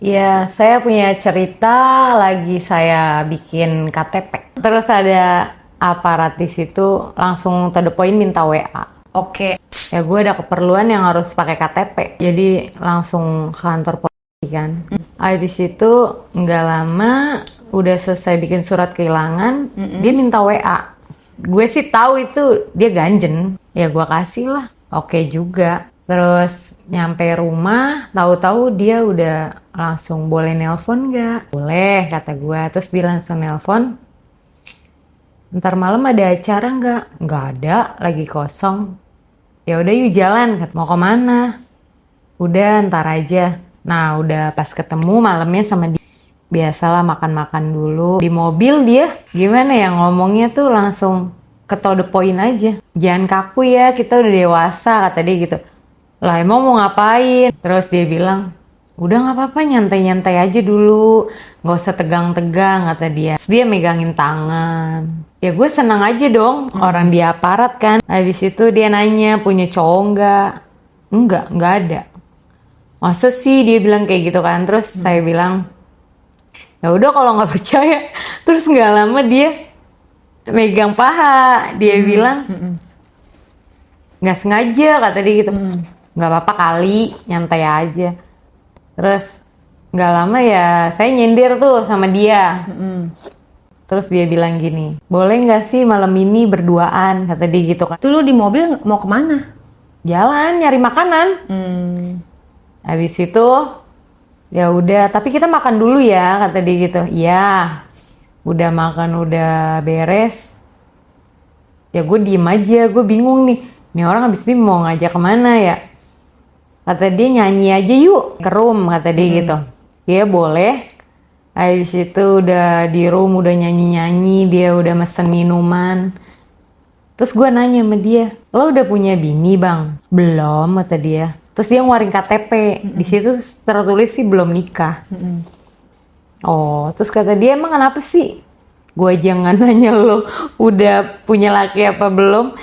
Ya, saya punya cerita lagi saya bikin KTP. Terus ada aparat di situ langsung to the point minta WA. Oke. Ya gue ada keperluan yang harus pakai KTP. Jadi langsung ke kantor polisi kan. Habis itu nggak lama udah selesai bikin surat kehilangan, dia minta WA. Gue sih tahu itu dia ganjen. Ya gue kasih lah. Oke juga. Terus nyampe rumah, tahu-tahu dia udah langsung boleh nelpon nggak? Boleh kata gue. Terus dia langsung nelpon. Ntar malam ada acara nggak? Nggak ada, lagi kosong. Ya udah yuk jalan. Kata, mau kemana? Udah ntar aja. Nah udah pas ketemu malamnya sama dia. Biasalah makan-makan dulu. Di mobil dia gimana ya ngomongnya tuh langsung ke to the point aja. Jangan kaku ya, kita udah dewasa kata dia gitu. Lah emang mau ngapain? Terus dia bilang, udah gak apa-apa nyantai-nyantai aja dulu. Gak usah tegang-tegang kata dia. Terus dia megangin tangan. Ya gue senang aja dong, orang dia aparat kan. Habis itu dia nanya punya cowok nggak? Nggak ada. Masa sih dia bilang kayak gitu kan. Terus saya bilang, ya udah kalau nggak percaya. Terus nggak lama dia megang paha. Dia bilang, nggak sengaja kata dia gitu. Nggak apa-apa kali, nyantai aja. Terus nggak lama ya saya nyindir tuh sama dia. Terus dia bilang gini, boleh nggak sih malam ini berduaan kata dia gitu kan. Tuh lu di mobil mau kemana? Jalan nyari makanan. Habis itu ya udah, tapi kita makan dulu ya kata dia gitu. Iya, udah makan udah beres. Ya gue diem aja, gue bingung nih. Ini orang habis ini mau ngajak kemana ya? Kata dia nyanyi aja yuk ke room kata dia gitu. Ya boleh. Habis itu udah di room udah nyanyi-nyanyi, dia udah mesen minuman. Terus gue nanya sama dia, lo udah punya bini bang? Belum kata dia. Terus dia ngeluarin KTP, di situ tertulis sih belum nikah. Oh, terus kata dia emang kenapa sih? Gue jangan nanya lo udah punya laki apa belum?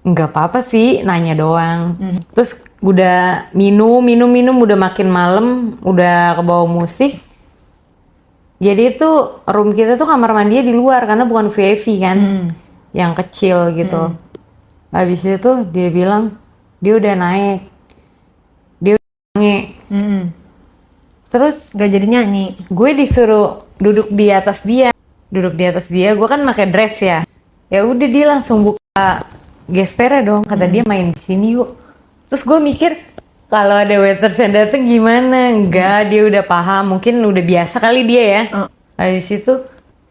Nggak apa-apa sih, nanya doang. Terus udah minum, udah makin malam, udah kebawa musik. Jadi itu room kita tuh kamar mandinya di luar karena bukan VIP kan, yang kecil gitu. Habis itu dia bilang dia udah naik, dia udah nyanyi. Terus Gak jadi nyanyi. gue disuruh duduk di atas dia, gue kan pakai dress ya. Ya udah dia langsung buka gespernya dong, kata dia main di sini yuk. Terus gue mikir kalau ada waiters yang dateng gimana? Enggak, dia udah paham, mungkin udah biasa kali dia ya. Habis itu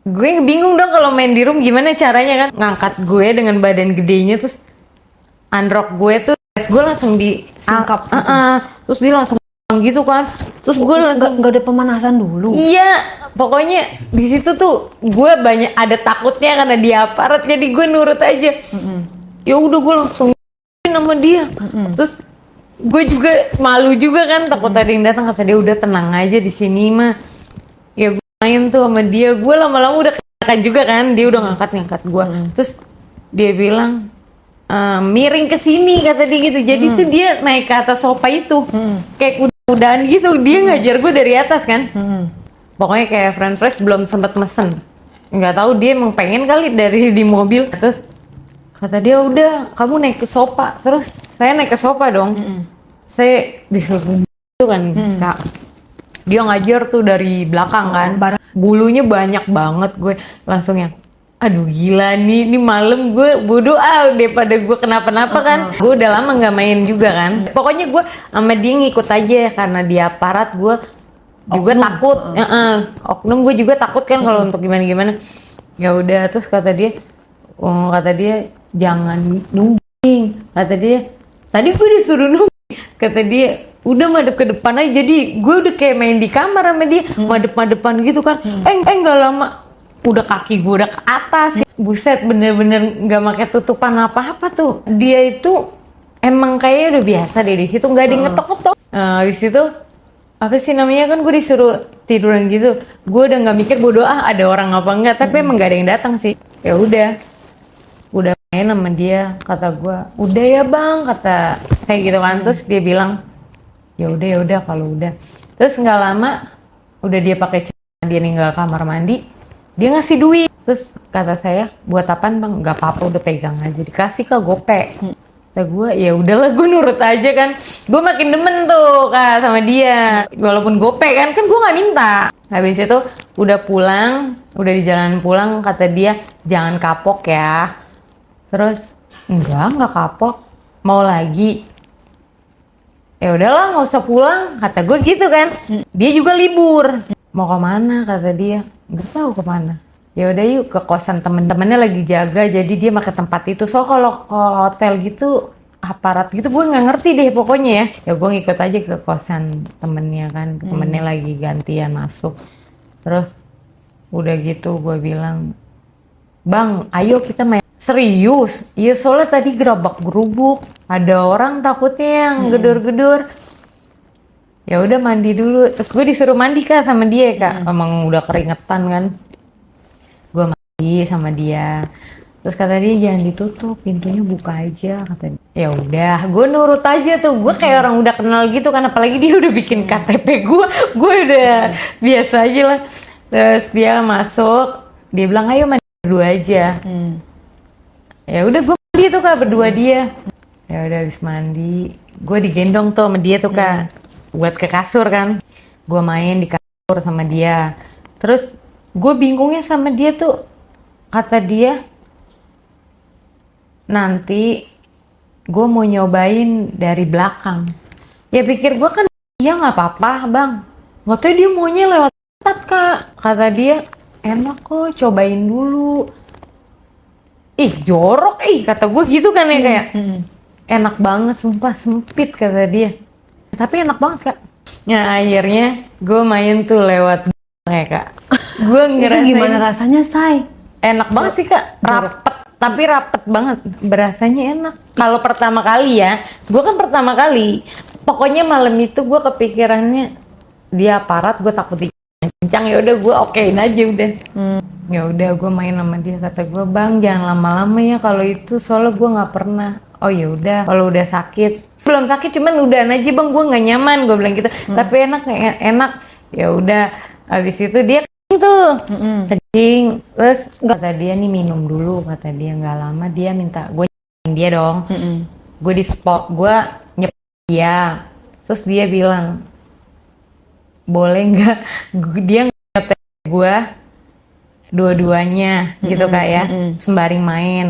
gue bingung dong kalau main di room gimana caranya kan, ngangkat gue dengan badan gedenya terus unrock gue tuh, gue langsung Singkap gitu. terus dia langsung gitu kan, terus gue langsung Gak ada pemanasan dulu. iya, pokoknya di situ tuh gue banyak ada takutnya karena dia aparat, jadi gue nurut aja. Ya udah gue langsung sama dia. Terus gue juga malu juga kan, takut ada yang datang. Kata dia udah tenang aja di sini mah. Ya gue main tuh sama dia, gue lama-lama udah kenakan juga kan, dia udah ngangkat gue. Terus dia bilang miring ke sini kata dia gitu. Jadi tuh dia naik ke atas sofa itu, kayak kuda-kudaan gitu. Dia ngajar gue dari atas kan. Pokoknya kayak friend fresh belum sempet mesen. Nggak tahu dia emang pengen kali dari di mobil. Terus kata dia udah kamu naik ke sofa. Terus saya naik ke sofa dong. Saya disuruh itu kan kak. Dia ngajar tuh dari belakang kan. Bulunya banyak banget, gue langsung yang aduh gila nih, ini malam gue bodoh daripada gue kenapa-napa kan. Gue udah lama nggak main juga kan. Pokoknya gue sama dia ngikut aja karena dia aparat, gue juga takut. Oknum gue juga takut kan kalau untuk gimana-gimana. Ya udah, terus kata dia jangan nungging. Kata dia tadi gue disuruh nungging. Kata dia udah madep ke depan aja. Jadi gue udah kayak main di kamar sama dia, madep-madepan gitu kan. Nggak lama udah kaki gue udah ke atas. Buset, bener-bener nggak pakai tutupan apa-apa tuh. Dia itu emang kayaknya udah biasa deh di situ, nggak ada yang ngetok-ngetok. Habis itu apa sih namanya, kan gue disuruh tiduran gitu. Gue udah nggak mikir bodo ada orang apa enggak, tapi emang nggak ada yang datang sih. Ya udah main sama dia. Kata gue udah ya bang, kata saya gitu kan. Terus dia bilang ya udah kalau udah. Terus nggak lama udah dia pakai celana, dia ninggal kamar mandi, dia ngasih duit. Terus kata saya, buat apaan bang? Nggak apa-apa, udah pegang aja. Dikasih ke gope. Kata gue, ya udahlah, gue nurut aja kan. Gue makin demen tuh kak sama dia. Walaupun gope kan gue nggak minta. Habis itu udah pulang, udah di jalan pulang, kata dia jangan kapok ya. Terus nggak kapok. Mau lagi? Ya udahlah, nggak usah pulang, kata gue gitu kan. Dia juga libur. Mau kemana? Kata dia. Nggak tahu kemana. Ya udah yuk ke kosan temen-temennya lagi jaga, jadi dia pakai tempat itu. So kalau ke hotel gitu aparat gitu gue nggak ngerti deh pokoknya ya. Ya gue ngikut aja ke kosan temennya kan. Temennya lagi gantian masuk. Terus udah gitu gue bilang, bang ayo kita main. Serius? Iya soalnya tadi gerabak gerubuk, ada orang takutnya yang gedor-gedor. Ya udah mandi dulu. Terus gue disuruh mandi kak sama dia kak. Emang udah keringetan kan. Gue mandi sama dia. Terus kata dia jangan ditutup, pintunya buka aja kata dia. Ya udah, gue nurut aja tuh. Gue kayak orang udah kenal gitu kan. Apalagi dia udah bikin KTP gue udah biasa aja lah. Terus dia masuk, dia bilang ayo mandi berdua aja. Ya udah gue mandi tuh kak berdua dia. Ya udah habis mandi, gue digendong tuh sama dia tuh kak, buat ke kasur kan. Gue main di kasur sama dia. Terus gue bingungnya sama dia tuh, kata dia nanti gue mau nyobain dari belakang. Ya pikir gue kan dia nggak apa-apa bang. Nggak tahu dia maunya lewat atas kak. Kata dia enak kok, cobain dulu. Ih jorok kata gue gitu kan ya kayak enak banget sumpah, sempit kata dia, tapi enak banget kak. Nah akhirnya gue main tuh lewat ya kak. Gue ngerasain Itu gimana rasanya say? enak banget sih kak, rapet tapi rapet banget, berasanya enak. Kalau pertama kali ya, gue kan pertama kali, pokoknya malam itu gue kepikirannya dia aparat, gue takut dikencang. Ya udah gue okein aja udah. Ya udah gue main sama dia, kata gue bang jangan lama-lama ya kalau itu soalnya gue nggak pernah. Oh ya udah, kalau udah sakit belum sakit cuman udah aja bang, gue nggak nyaman, gue bilang gitu. Tapi enak. Ya udah habis itu dia kencing tuh, kencing. Terus kata dia nih minum dulu, kata dia. Nggak lama dia minta gue nyepin dia dong. Gue di spot, gue nyepin dia. Terus dia bilang boleh nggak dia ngetek gue dua-duanya gitu kak ya, sembaring main.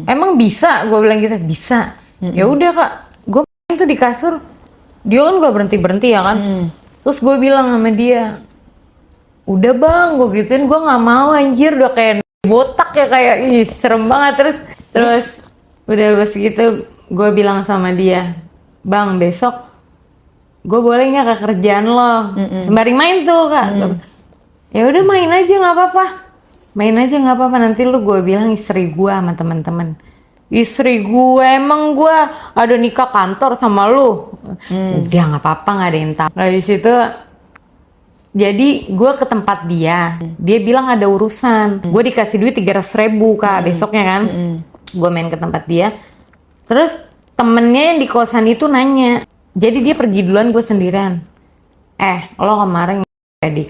Emang bisa? Gue bilang gitu, bisa. Ya udah kak, gue main tuh di kasur, dia kan gak berhenti ya kan. Terus gue bilang sama dia, udah bang, gue gituin, gue nggak mau anjir, udah kayak botak ya kayak, ih serem banget. Terus udah pas gitu, gue bilang sama dia, bang besok gue boleh nggak ke kerjaan lo, sembaring main tuh kak. Ya udah main aja nggak apa-apa. Main aja nggak apa-apa, nanti lu gue bilang istri gue sama teman-teman. Istri gue, emang gue ada nikah kantor sama lu. Udah nggak apa-apa, nggak ada yang tahu. Habis itu jadi gue ke tempat dia bilang ada urusan. Gue dikasih duit 300.000 kak besoknya kan. Gue main ke tempat dia, terus temennya yang di kosan itu nanya, jadi dia pergi duluan, gue sendirian. Lo kemarin di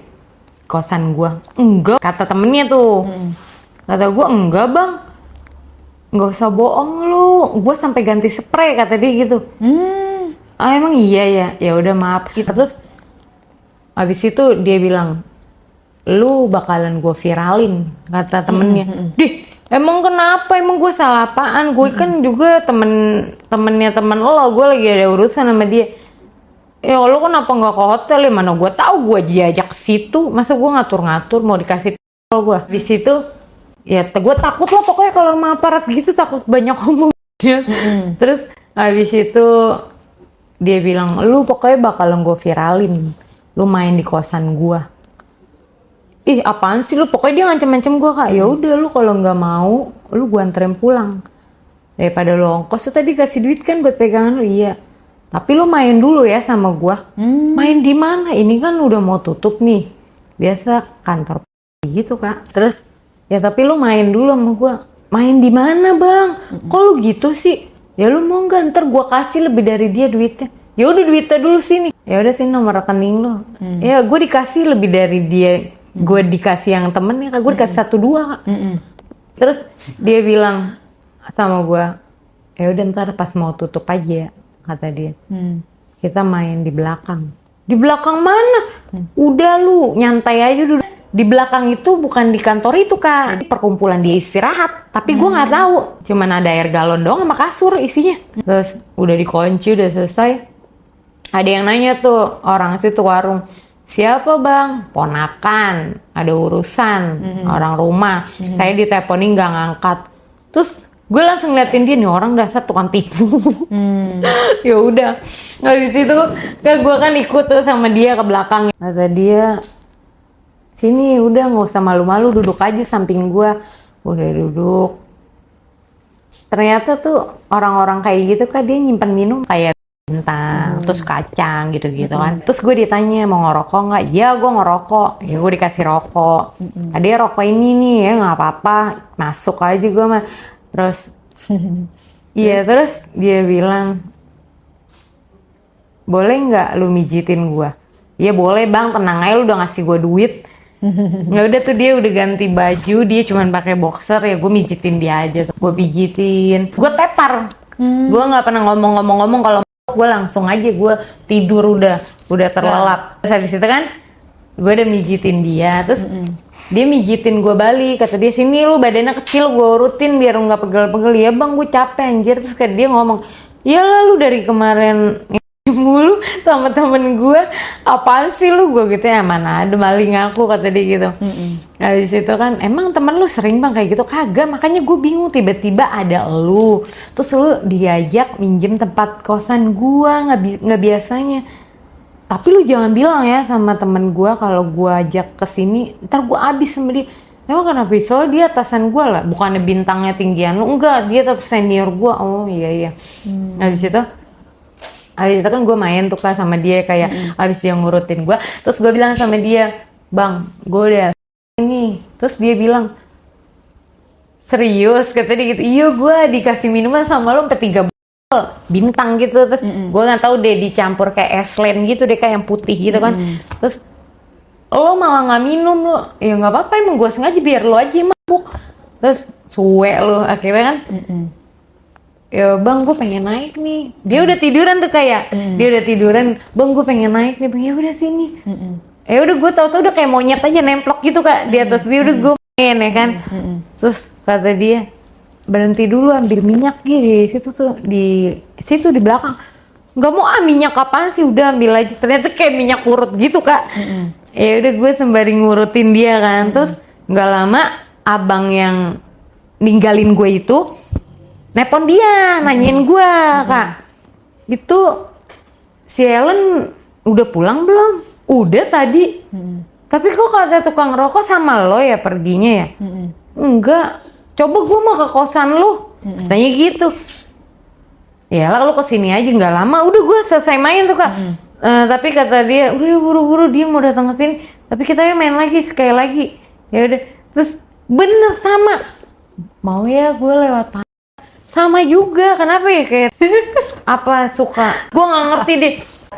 kosan gue? Enggak, kata temennya tuh. Kata gue enggak bang, nggak usah bohong lu, gue sampai ganti spray kata dia gitu. Emang iya ya udah maaf kita. Terus habis itu dia bilang lu bakalan gue viralin kata temennya. Dih emang kenapa, emang gue salah apaan? Gue kan juga temennya temen lo, gue lagi ada urusan sama dia. Ya lo kenapa nggak ke hotel ya? Mana gue tahu, gue diajak ke situ, masa gue ngatur-ngatur mau dikasih kalau gue di situ. Ya gue takut lah pokoknya kalau sama aparat gitu, takut banyak ngomong. Terus habis itu dia bilang lu pokoknya bakalan gue viralin, lu main di kosan gue. Ih apaan sih lu, pokoknya dia ngancem-ngancem gue kak. Ya udah lu kalau nggak mau lu gue anterin pulang, daripada lu ongkos tuh tadi kasih duit kan buat pegangan lu. Iya tapi lu main dulu ya sama gua. Main di mana? Ini kan udah mau tutup nih. Biasa kantor gitu kak. Terus ya tapi lu main dulu sama gua. Main di mana bang? Kok lu gitu sih? Ya lu mau nggak ntar gua kasih lebih dari dia duitnya. Ya udah duitnya dulu sini. ya udah sih nomor rekening lo. Ya gue dikasih lebih dari dia, gue dikasih yang temennya, gue dikasih 1-2 Kak. Terus dia bilang sama gue, ya udah ntar pas mau tutup aja, kata dia. Kita main di belakang. Di belakang mana? Udah lu nyantai aja dulu. Di belakang itu bukan di kantor itu Kak, perkumpulan dia istirahat. Tapi gue nggak tahu, cuman ada air galon doang sama kasur isinya. Terus udah dikunci, udah selesai. Ada yang nanya tuh orang situ warung, siapa bang? Ponakan, ada urusan orang rumah. Saya diteleponin nggak ngangkat. Terus gue langsung liatin dia, nih orang dasar tukang tipu. Ya udah, habis itu kan gue kan ikut tuh sama dia ke belakang. Kata dia, sini udah nggak usah malu-malu, duduk aja samping gue. Udah duduk. Ternyata tuh orang-orang kayak gitu kan dia nyimpen minum kayak bintang, terus kacang gitu-gitu kan. Terus gue ditanya mau ngerokok nggak? Ya gue ngerokok. Ya gue dikasih rokok. Dia rokok ini nih ya nggak apa-apa, masuk aja gue mah. Terus iya terus dia bilang, boleh nggak lu mijitin gue? Ya boleh bang, tenang aja, lu udah ngasih gue duit. Ya udah tuh dia udah ganti baju, dia cuman pakai boxer, ya gue mijitin dia aja, gue pijitin, gue tepar, gue nggak pernah ngomong-ngomong, kalau gue langsung aja gue tidur udah terlelap. Terus habis itu kan gue udah mijitin dia, terus dia mijitin gue balik, kata dia sini lu badannya kecil, gue urutin biar lu nggak pegel-pegel. Ya bang gue capek anjir. Terus kayak dia ngomong, ya lu dari kemarin mulu sama temen gue, apaan sih lu? Gue gitu, ya mana ada maling aku, kata dia gitu. Habis itu kan, emang temen lu sering bang kayak gitu? Kagak, makanya gue bingung, tiba-tiba ada lu, terus lu diajak minjem tempat kosan gue, nggak biasanya. Tapi lu jangan bilang ya sama temen gue kalau gue ajak kesini, ntar gue abis sama dia. Emang kenapa? Soalnya dia atasan gue lah, bukannya bintangnya tinggian lu, enggak, dia tetap senior gue. Oh iya. Habis itu kan gue main tuh kan sama dia kayak abis dia ngurutin gue, terus gue bilang sama dia, bang gue udah ini. Terus dia bilang, serius? Kata dia gitu, iya gue dikasih minuman sama lo sampai 3 botol bintang gitu. Terus gue nggak tahu deh, dicampur kayak Eslen gitu deh, kayak yang putih gitu kan. Terus lo malah nggak minum lo. Ya nggak apa-apa, emang gue sengaja biar lo aja mabuk. Terus suwe lo akhirnya kan. Ya bang gue pengen naik nih, dia udah tiduran tuh kayak dia udah tiduran, bang gue pengen naik nih bang. Ya udah sini. Ya udah gue tau udah kayak monyet aja nemplok gitu Kak di atas dia. Udah gue main ya kan. Terus kata dia, berhenti dulu ambil minyak di situ tuh, di situ di belakang. Nggak mau minyak apaan sih, udah ambil aja. Ternyata kayak minyak urut gitu Kak. Ya udah gue sembari ngurutin dia kan. Terus nggak lama abang yang ninggalin gue itu nepon dia, nanyain gue, Kak, itu si Ellen udah pulang belum? Udah tadi. Tapi kok kata tukang rokok sama lo ya perginya ya? Enggak, coba gue mau ke kosan lo. Tanya gitu. Ya lah lo kesini aja, nggak lama. Udah gue selesai main tuh Kak. Tapi kata dia, udah buru-buru dia mau datang ke sini. Tapi kita yuk main lagi sekali lagi. Ya udah, terus bener sama. Mau ya gue lewat sama juga, kenapa ya kayak apa suka, gue nggak ngerti deh.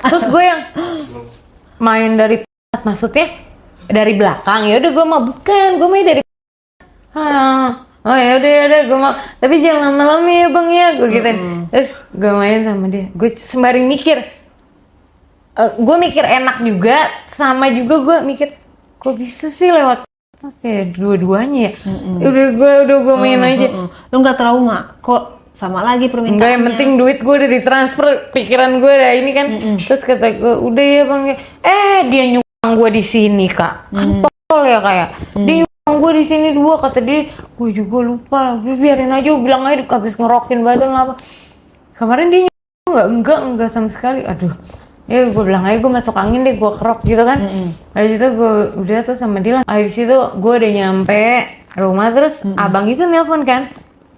Terus gue yang main dari maksudnya dari belakang, ya udah gue mau bukan, gue main dari oh ya udah gue mau, tapi jangan lama-lama ya bang ya, gue gitu. Terus gue main sama dia, gue sembari mikir, gue mikir enak juga, sama juga gue mikir kok bisa sih lewat ya dua-duanya ya. Udah gue main aja. Lu nggak trauma kok, sama lagi permintaannya? Enggak, yang penting duit gue udah ditransfer, pikiran gue udah ini kan. Terus kata gue udah ya bang, dia nyumbang gue di sini Kak, kan tol ya kayak dia nyumbang gue di sini 2, kata dia. Gue juga lupa, biarin aja, bilang aja habis ngerokin badan apa. Kemarin dia nyumbang enggak sama sekali. Aduh. Ya gue bilang aja gue masuk angin deh, gue kerok gitu kan. Habis itu gue udah tuh sama dia lah. Habis itu gue udah nyampe rumah, terus abang itu nelpon kan,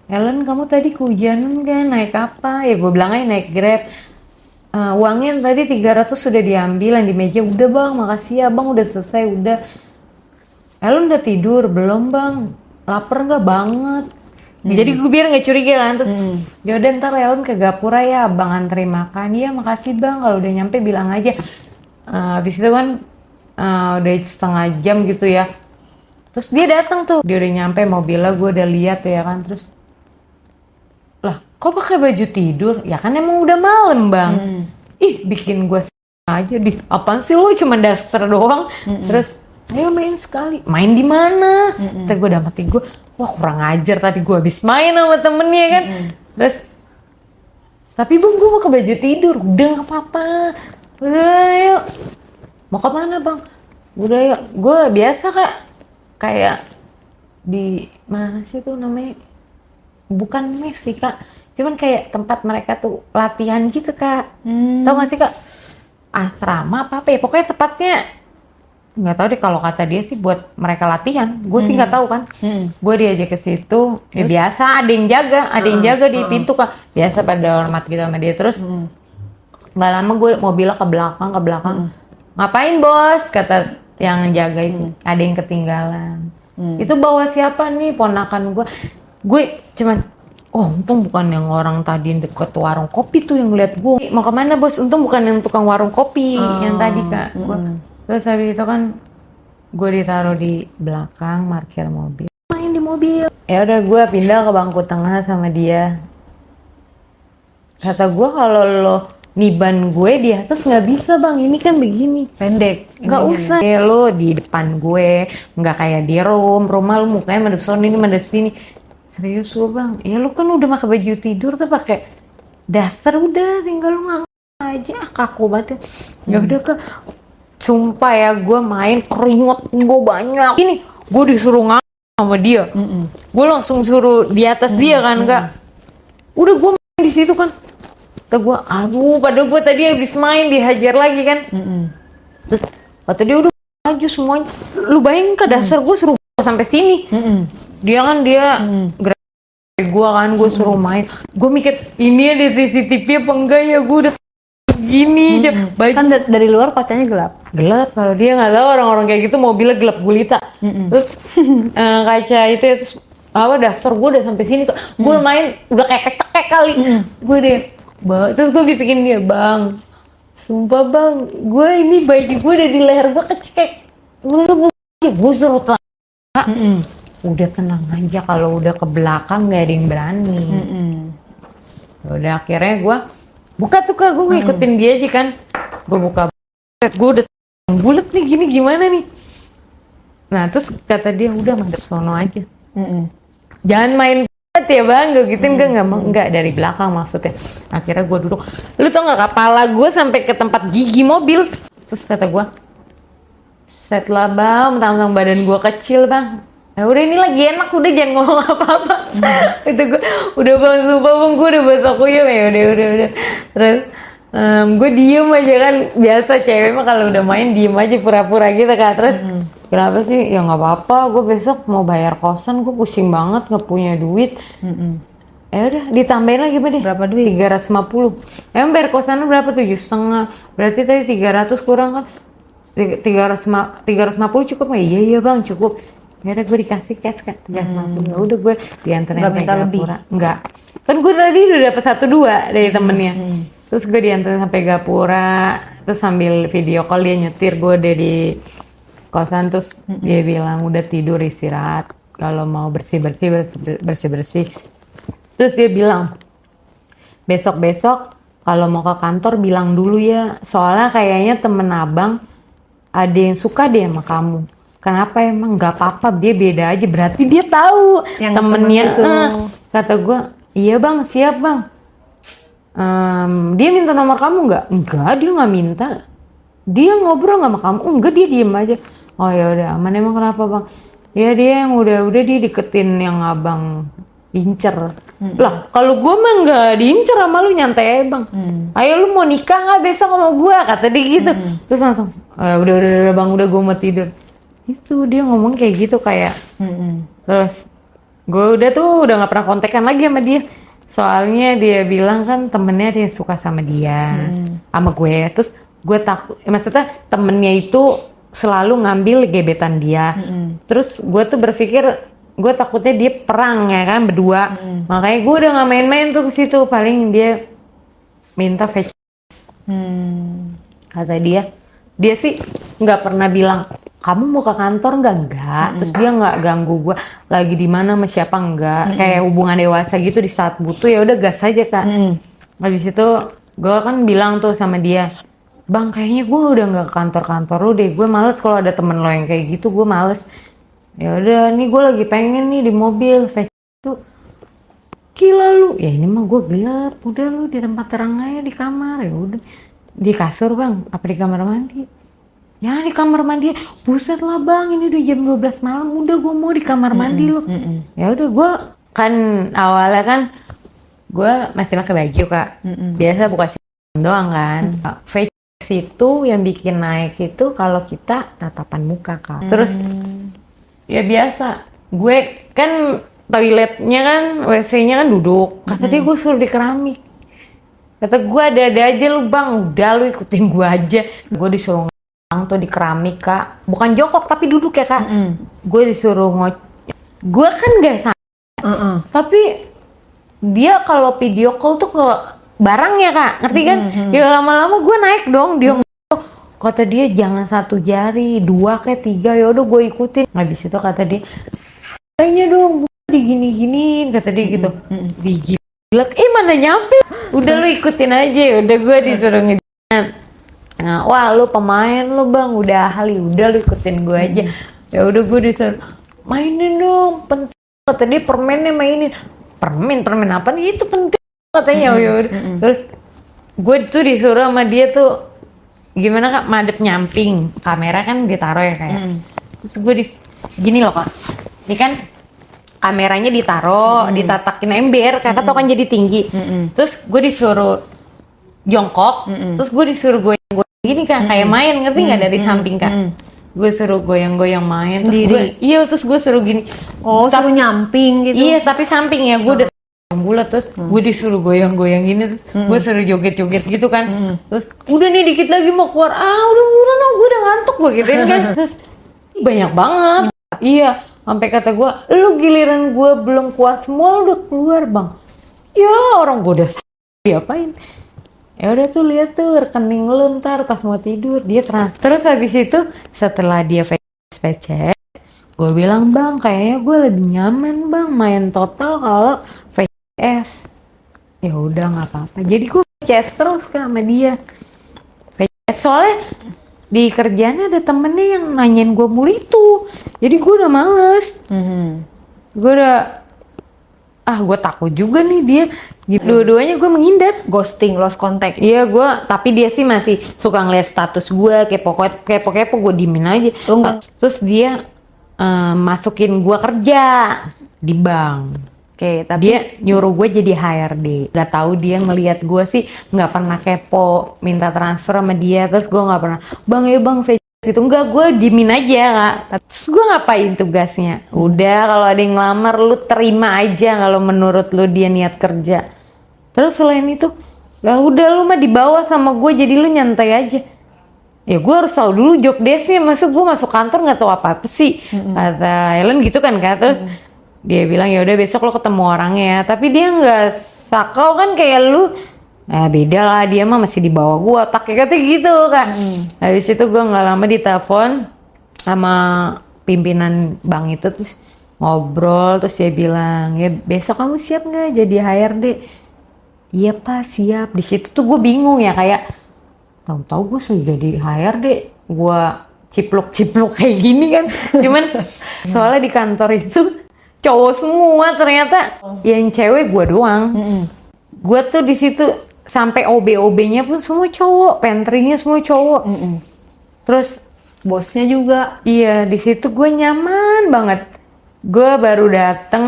Ellen kamu tadi kehujanan kan, naik apa? Ya gue bilang aja naik Grab. Uangnya tadi 300 sudah diambil yang di meja. Udah bang, makasih ya bang, udah selesai udah. Ellen udah tidur? Belum bang. Lapar nggak? Banget. Jadi gue biar nggak curiga kan. Terus yaudah ntar Ellen ke Gapura ya, abang anterin makan. Iya makasih bang, kalau udah nyampe bilang aja. Habis itu kan udah setengah jam gitu ya. Terus dia datang tuh, dia udah nyampe mobilnya, gue udah lihat ya kan. Terus lah kok pakai baju tidur? Ya kan emang udah malam bang. Ih bikin gue aja di apaan sih lo, cuma dasar doang. Terus ayo main sekali, main di mana? Terus gue dapetin gue, wah kurang ajar tadi gue habis main sama temennya kan. Terus tapi bang gue mau ke baju tidur, udah nggak apa-apa, udah yuk. Mau ke mana bang? Udah yuk, gue biasa kak, kayak di mana sih tuh namanya? Bukan mes sih kak, cuman kayak tempat mereka tuh latihan gitu kak. Tau gak sih kak? Asrama apa ya? Pokoknya tepatnya nggak tahu deh, kalau kata dia sih buat mereka latihan. Gue sih nggak tahu kan. Gue diajak ke situ. Ya biasa ada yang jaga di pintu kak. Biasa pada hormat gitu sama dia. Terus nggak lama gue mobilnya ke belakang. Ngapain bos? Kata yang jaga itu. Ada yang ketinggalan. Itu bawa siapa nih? Ponakan gue. Gue cuman, oh untung bukan yang orang tadi deket warung kopi tuh yang ngeliat gue. Mau kemana bos? Untung bukan yang tukang warung kopi yang tadi kak. Terus habis itu kan gue ditaruh di belakang parkir mobil, main di mobil. Ya udah gue pindah ke bangku tengah sama dia. Kata gue kalau lo niban gue di atas nggak bisa bang, ini kan begini Pendek. nggak usah lo di depan gue, nggak kayak di rumah lo mukanya madep sono ini madep sini. Serius lo bang, ya lo kan udah pakai baju tidur tuh pakai dasar, udah tinggal lo nggak aja, kaku banget. Ya udah kak, sumpah ya gue main keringet gue banyak. Ini gue disuruh ngapa sama dia, gue langsung suruh di atas dia kan kak. Udah gue main di situ kan, kata gue aduh, padahal gue tadi habis main dihajar lagi kan. Terus kata dia udah maju semuanya. Lu bayangin ke dasar gue suruh sampai sini. Dia kan gerak gue kan, gue suruh main. Gue mikir ini ada CCTV apa enggak ya, gue udah gini aja. Kan dari luar kacanya gelap. Kalau dia nggak tahu orang-orang kayak gitu mobilnya gelap gulita. Terus kaca itu ya, terus apa dasar gue udah sampai sini kok. Gue main udah kayak kecekek kali. Gue deh, terus gue bisikin dia, bang, sumpah bang, gue ini baju gue udah di leher gue kecekek. Gue suruh tenang. Udah tenang aja, kalau udah ke belakang nggak ada yang berani. Udah akhirnya gue buka tuh kak, gue ngikutin dia aja kan. Gue buka, gue udah bulet nih gini gimana nih. Nah terus kata dia udah madep sono aja. Jangan main ya bang, gue gituin. Enggak dari belakang maksudnya. Akhirnya gue duduk. Lu tau gak, kepala gue sampai ke tempat gigi mobil. Terus kata gue, set lah bang, mentang-mentang badan gue kecil bang. Ya udah ini lagi enak, udah jangan ngomong apa-apa. Itu gue udah bang, sumpah bang, gue udah basah kuyup ya udah. Terus gue diem aja kan, biasa cewek mah kalau udah main diem aja pura-pura gitu kan. Terus kenapa sih? Ya nggak apa-apa, gue besok mau bayar kosan, gue pusing banget nggak punya duit. Ya udah ditambahin lagi Berapa duit? 350. Emang bayar kosannya berapa? 7,5. Berarti tadi 300 kurang kan? 350 cukup nggak? Iya bang cukup. Ya udah gue dikasih cash kan 350. Ya udah gue dianterin nggak minta lebih? Enggak. Kan gue tadi udah dapet 1-2 dari temennya. Terus gue dianterin sampai Gapura, terus sambil video call dia nyetir gue deh di kosan. Terus dia bilang udah tidur istirahat, kalau mau bersih bersih. Terus dia bilang besok kalau mau ke kantor bilang dulu ya, soalnya kayaknya temen abang ada yang suka deh sama kamu. Kenapa emang? Nggak apa-apa, dia beda aja. Berarti dia tahu yang temennya itu. Kata gue, iya bang, siap bang. Dia minta nomor kamu nggak? Enggak, dia nggak minta. Dia ngobrol nggak sama kamu? Enggak, dia diem aja. Oh ya udah aman. Emang kenapa bang? Ya dia yang udah dia deketin yang abang incer. Lah kalau gue mah nggak diincer sama lu, nyantai aja bang. Ayo lu mau nikah nggak besok sama gue? Kata dia gitu. Terus langsung udah bang, udah gue mau tidur. Itu dia ngomong kayak gitu kayak. Terus gue udah nggak pernah kontekan lagi sama dia. Soalnya dia bilang kan temennya dia suka sama dia, sama gue. Terus gue takut, maksudnya temennya itu selalu ngambil gebetan dia. Terus gue tuh berpikir gue takutnya dia perang ya kan berdua. Makanya gue udah nggak main-main tuh ke situ. Paling dia minta VC. Kata dia sih nggak pernah bilang kamu mau ke kantor enggak. Terus dia nggak ganggu gue lagi di mana sama siapa enggak. Kayak hubungan dewasa gitu, di saat butuh ya udah gas aja Kak. Habis itu gue kan bilang tuh sama dia, Bang kayaknya gue udah nggak ke kantor lu deh, gue males kalau ada temen lo yang kayak gitu, gue males. Ya udah nih gue lagi pengen nih di mobil VC tuh. Gila lu, ya ini mah gue gelap, udah lu di tempat terang aja di kamar. Ya udah di kasur Bang, apa di kamar mandi? Ya di kamar mandi. Buset lah Bang, ini udah jam 12 malam, udah gue mau di kamar mandi lu. Ya udah gue kan awalnya kan gue masih pakai baju Kak, biasa buka doang kan. Face itu yang bikin naik itu kalau kita tatapan muka Kak. Terus ya biasa, gue kan toiletnya kan, WC-nya kan duduk. Kata dia gue suruh di keramik. Kata gue ada aja lu Bang, udah lu ikutin gue aja. Gue disuruh tuh di keramik Kak, bukan jongkok tapi duduk ya Kak. Gue disuruh gue kan gak sama, tapi dia kalau video call tuh ke barang ya Kak, ngerti kan? Ya lama-lama gue naik dong, dia kata dia jangan 1 jari, 2 kayak 3, ya udah gue ikutin. Habis itu kata dia, kayaknya dong digini-giniin, kata dia gitu. Dijilat, mana nyampe? Udah lu ikutin aja, udah gue disuruh ngejilat. Nah, wah lu pemain lu Bang, udah ahli, udah lu ikutin gue aja. Ya udah gue disuruh mainin dong, penting. Kata dia permennya mainin. Permen apa nih, itu penting katanya. Ya udah. Terus gue tuh disuruh sama dia tuh gimana Kak, madep nyamping, kamera kan ditaruh ya kayak. Terus gue gini loh Kak, ini kan kameranya ditaruh, ditatakin ember, kakak tau kan jadi tinggi. Terus gue disuruh jongkok, terus gue disuruh goyang-goyang gini Kak, kayak main, ngerti nggak dari samping Kak? Gue suruh goyang-goyang main, sendiri. Terus gue suruh gini. Oh, suruh nyamping gitu? Iya, tapi samping ya, gue udah bulat. Terus gue disuruh goyang-goyang gini, gue suruh joget-joget gitu kan. Terus udah nih dikit lagi mau keluar, udah buruan, gue udah ngantuk gue gituin kan. Terus banyak banget. Iya, sampai kata gue, lu giliran gue belum kuat semua udah keluar Bang. Ya orang gue udah diapain. Ya udah tuh lihat tuh rekening lu ntar pas mau tidur dia transfer. Terus habis itu setelah dia VCS, gue bilang Bang kayaknya gue lebih nyaman Bang main total kalau VCS. Ya udah nggak apa-apa. Jadi gue VCS terus sama dia. VCS soalnya di kerjaan ada temennya yang nanyain gue mulu itu. Jadi gue udah males. Gue udah gue takut juga nih dia. Dua-duanya gue menghindar. Ghosting, lost contact. Iya gue, tapi dia sih masih suka ngeliat status gue, kepo-kepo gue diemin aja. Terus dia masukin gue kerja di bank. Oke, tapi dia nyuruh gue jadi HRD. Gak tahu dia ngelihat gue sih nggak pernah kepo, minta transfer sama dia. Terus gue nggak pernah, Bang gitu, enggak, gue diemin aja Kak. Terus gue ngapain tugasnya? Udah kalau ada yang ngelamar lu terima aja kalau menurut lu dia niat kerja. Terus selain itu, ya udah lu mah dibawa sama gue jadi lu nyantai aja. Ya gue harus tahu dulu job desk-nya, masa gue masuk kantor nggak tahu apa-apa sih. Kata Ellen gitu kan Kak. Terus dia bilang ya udah besok lo ketemu orangnya, tapi dia nggak sakau kan kayak lu. Nah beda lah, dia mah masih di bawah gue otaknya kata gitu Kak. Habis itu gue nggak lama ditelepon sama pimpinan bank itu, terus ngobrol, terus dia bilang ya besok kamu siap nggak jadi HRD? Iya Pak siap. Di situ tuh gue bingung ya, kayak tahu-tahu gue sudah jadi HRD, gue cipluk-cipluk kayak gini kan. Cuman soalnya di kantor itu cowok semua ternyata, yang cewek gue doang. Gue tuh di situ sampai OB-OB-nya pun semua cowok, pantry-nya semua cowok. Terus bosnya juga. Iya, di situ gue nyaman banget. Gue baru dateng,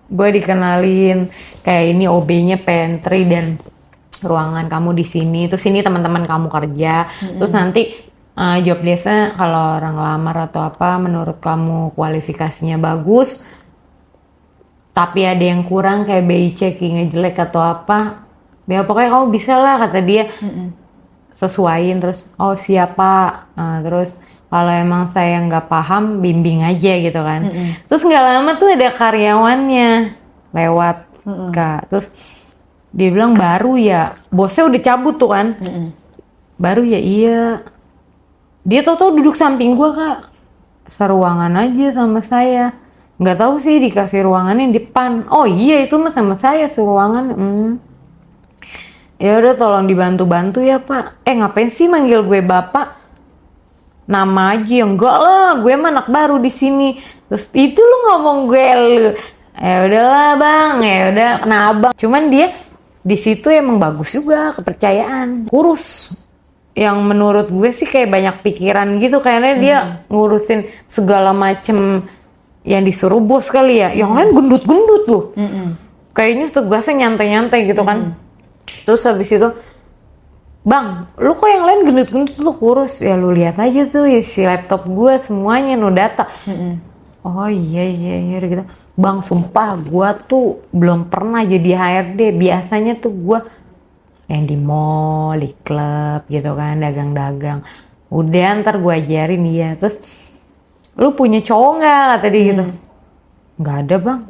gue dikenalin kayak ini OB-nya pantry dan ruangan kamu di sini. Terus ini teman-teman kamu kerja. Terus nanti job desk-nya kalau orang lamar atau apa, menurut kamu kualifikasinya bagus, tapi ada yang kurang kayak BI checkingnya jelek atau apa, ya pokoknya kamu bisa lah kata dia. Sesuaiin. Terus oh siapa, terus kalau emang saya nggak paham bimbing aja gitu kan. Terus nggak lama tuh ada karyawannya lewat Kak, terus dia bilang baru ya, bosnya udah cabut tuh kan. Baru ya, iya. Dia tau-tau duduk samping gua Kak, seruangan aja sama saya. Nggak tahu sih dikasih ruangannya di depan. Oh iya itu mah sama saya seruangan. Ya udah tolong dibantu-bantu ya Pak. Ngapain sih manggil gue Bapak? Nama aja. Enggak lah, gue mah anak baru di sini. Terus itu lu ngomong gue lu. Ya udahlah Bang, ya udah kena Abang. Cuman dia di situ emang bagus juga, kepercayaan. Kurus. Yang menurut gue sih kayak banyak pikiran gitu, kayaknya dia ngurusin segala macem yang disuruh bos kali ya. Yang lain gendut-gendut loh. Kayaknya tugasnya nyantai-nyantai gitu kan. Terus habis itu, Bang, lu kok yang lain gendut-gendut lu kurus? Ya lu lihat aja tuh isi laptop gue semuanya no data. Oh iya gitu. Bang, sumpah gue tuh belum pernah jadi HRD. Biasanya tuh gue yang di mall, di klub gitu kan, dagang-dagang. Udah ntar gue ajarin dia. Terus lu punya cowok nggak? Kata dia gitu. Nggak ada Bang.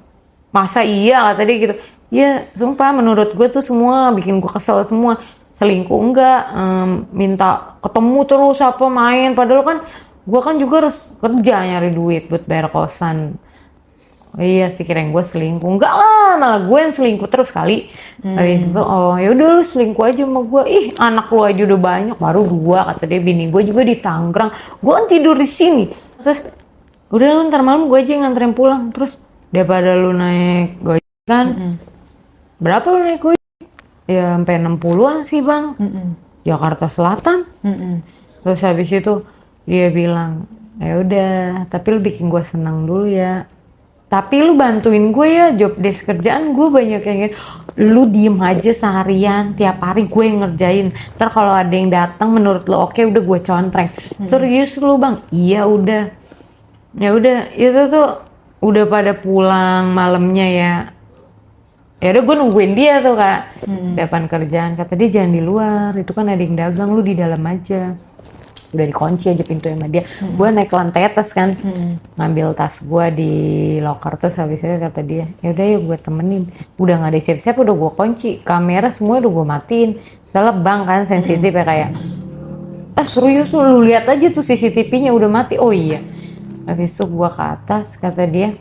Masa iya? Kata dia gitu. Ya sumpah menurut gue tuh semua bikin gue kesel semua. Selingkuh enggak, minta ketemu terus apa main. Padahal kan gue kan juga harus kerja nyari duit buat bayar kosan. Oh iya sih kirain gue selingkuh. Enggak lah, malah gue yang selingkuh terus kali. Habis itu, oh ya udah lu selingkuh aja sama gue. Ih anak lu aja udah banyak, baru gue. Kata dia, bini gue juga di Tangerang. Gue kan tidur di sini. Terus udah lu ntar malam gue aja yang nganterin pulang. Terus daripada lu naik Gojek kan, berapa lu naik Gojek? Ya sampai 60-an sih Bang. Jakarta Selatan. Terus habis itu dia bilang, ya udah, tapi lu bikin gue senang dulu ya. Tapi lu bantuin gue ya, job desk kerjaan gue banyak yang gini. Lu diem aja seharian, tiap hari gue yang ngerjain. Ntar kalau ada yang datang menurut lu oke, udah gue contreng. Serius lu Bang? Iya udah. Ya udah, itu tuh udah pada pulang malamnya ya. Ya udah gue nungguin dia tuh Kak, depan kerjaan. Kata dia jangan di luar, itu kan ada yang dagang, lu di dalam aja. Udah dikunci aja pintu sama dia. Gue naik ke lantai atas kan, ngambil tas gue di locker. Terus habis itu kata dia, ya udah yuk gue temenin. Udah nggak ada siap-siap, udah gue kunci. Kamera semua udah gue matiin. Soalnya bang kan sensitif ya kayak, serius lu lihat aja tuh CCTV-nya udah mati. Oh iya. Habis itu gue ke atas, kata dia,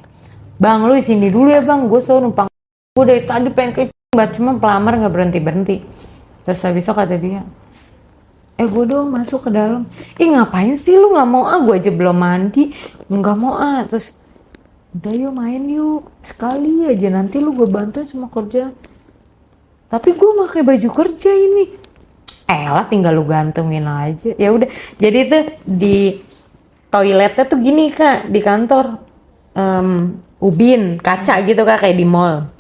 Bang lu di sini dulu ya Bang, gue selalu numpang. Gue dari tadi pengen kecimbat, cuma pelamar nggak berhenti. Terus habis itu kata dia, gue dong masuk ke dalam. Ngapain sih lu nggak mau gue aja belum mandi. Nggak mau Terus udah yuk main yuk, sekali aja nanti lu gue bantuin semua kerjaan. Tapi gue pakai baju kerja ini. Lah tinggal lu gantungin aja. Ya udah, jadi tuh di toiletnya tuh gini Kak, di kantor ubin kaca gitu Kak, kayak di mall.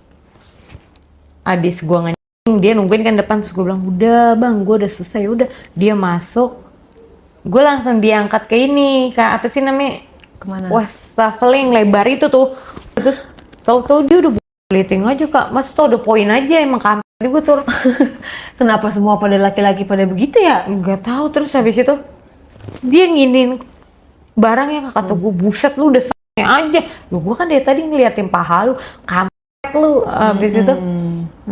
Abis gue ngenying, dia nungguin kan depan. Terus gue bilang, udah Bang, gue udah selesai. Udah, dia masuk. Gue langsung diangkat ke ini Kak, apa sih namanya? Kemana? Wastafeling lebar itu tuh. Terus tau-tau dia udah lighting aja Kak. Mas tau udah poin aja emang kamar gue tuh. Kenapa semua pada laki-laki pada begitu ya? Nggak tahu. Terus habis itu dia nginin barangnya Kak. Kata gue, buset lu udah sange aja. Gue kan dari tadi ngeliatin paha lu, kampret lu. Habis itu